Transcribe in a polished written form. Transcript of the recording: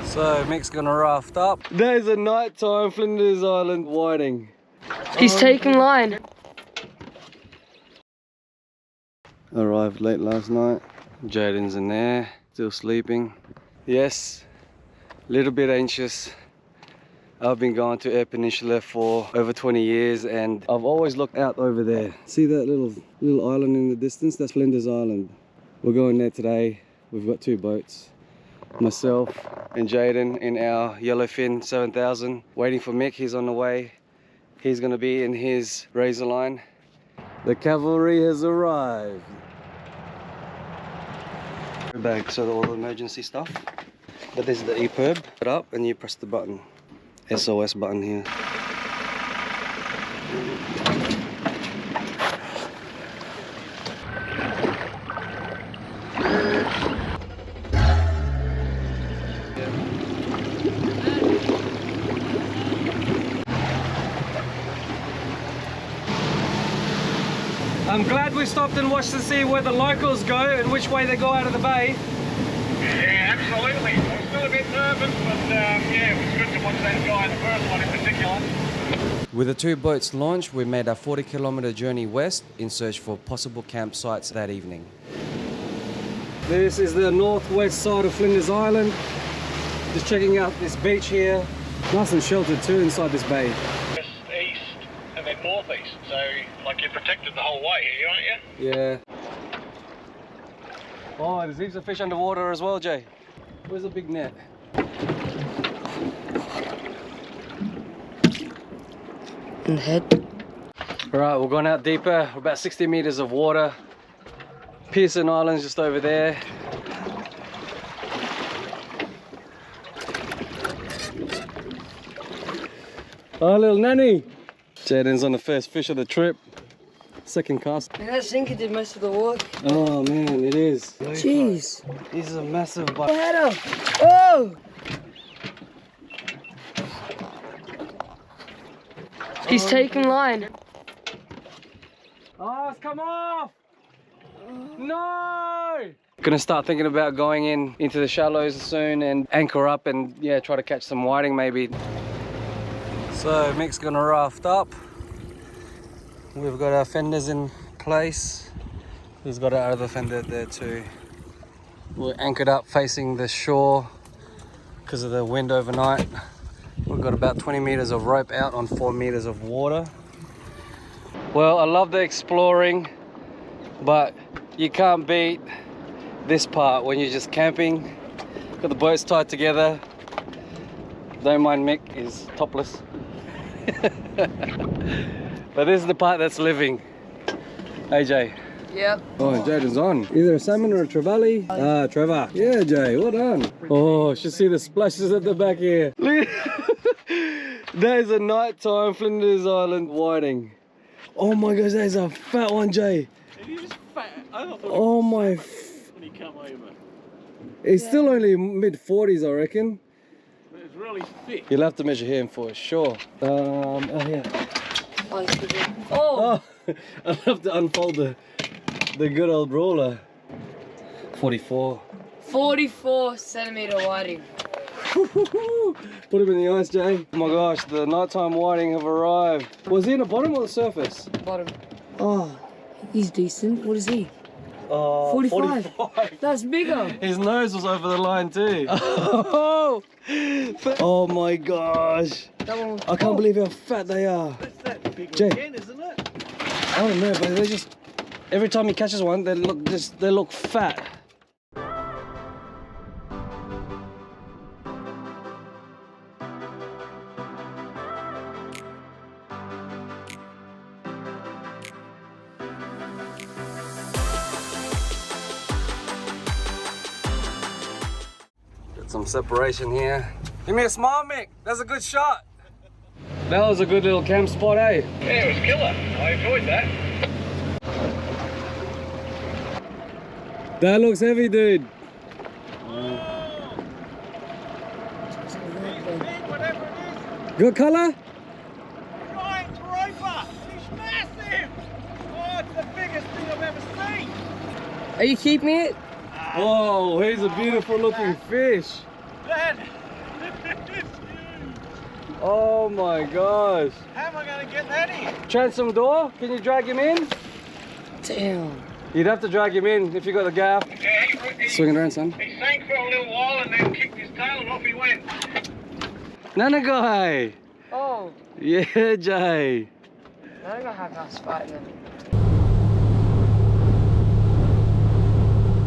So Mick's gonna raft up. There's a nighttime Flinders Island whiting. He's taking line. Arrived late last night. Jayden's in there, still sleeping. Yes, a little bit anxious. I've been going to Eyre Peninsula for over 20 years and I've always looked out over there. See that little island in the distance? That's Flinders Island. We're going there today. We've got 2 boats. Myself and Jayden in our Yellowfin 7000, waiting for Mick. He's on the way. He's gonna be in his razor line. The cavalry has arrived. Bag, so all the emergency stuff. But this is the EPIRB. Put it up and you press the button. SOS button here. I'm glad we stopped and watched to see where the locals go and which way they go out of the bay. Yeah, absolutely. I was still a bit nervous, but yeah, it was good to watch that guy, the first one in particular. With the 2 boats launched, we made a 40-kilometre journey west in search for possible campsites that evening. This is the northwest side of Flinders Island. Just checking out this beach here. Nice and sheltered too inside this bay. Just east and then northeast, so like you're protected the whole way here, aren't you? Yeah. Oh, there's heaps of fish underwater as well, Jay. Where's the big net? In the head. Alright, we're going out deeper. We're about 60 meters of water. Pearson Island's just over there. Oh, little nanny. Jayden's on the first fish of the trip. Second cast. Man, that sinker did most of the work. Oh man, it is. Jeez. This is a massive bite. Header. Oh! He's taking line. Oh, it's come off! No! Gonna start thinking about going into the shallows soon and anchor up and yeah, try to catch some whiting maybe. So Mick's gonna raft up. We've got our fenders in place. He's got our other fender there too. We're anchored up facing the shore because of the wind overnight. We've got about 20 meters of rope out on 4 meters of water. Well, I love the exploring, but you can't beat this part when you're just camping. Got the boats tied together. Don't mind Mick, he's topless. But this is the part that's living. AJ. Yep. Oh, Jayden's on. Either a salmon or a trevally. Ah, Trevor. Yeah, Jay, well done. Oh, should see the splashes at the back here. That is a nighttime Flinders Island whiting. Oh my gosh, that is a fat one, Jay. It is fat. I thought Oh my. when he come over. It's still only mid-40s, I reckon. But it's really thick. You'll have to measure him for sure. Oh, yeah. Oh! Oh, I'll have to unfold the good old ruler. 44. 44 centimeter whiting. Put him in the ice, Jay. Oh my gosh, the nighttime whiting have arrived. Was he in the bottom or the surface? Bottom. Oh, he's decent. What is he? 45. That's bigger. His nose was over the line too. Oh my gosh. I can't believe how fat they are. That's that big Jay. again, isn't it? I don't know, but they just, every time he catches one, they look fat. Got some separation here. Give me a smile, Mick. That's a good shot. That was a good little camp spot, eh? Yeah, it was killer. I enjoyed that. That looks heavy, dude. Whatever it is. Good color? Giant grouper. He's massive. Oh, it's the biggest thing I've ever seen. Are you keeping it? Whoa, here's a beautiful looking fish. That Oh my gosh. How am I going to get that in? Transom door, can you drag him in? Damn. You'd have to drag him in if you got the gaff. Yeah, Swing it around, son. he sank for a little while and then kicked his tail and off he went. Nana guy. Oh, Yeah, Jay. I don't have us fighting them.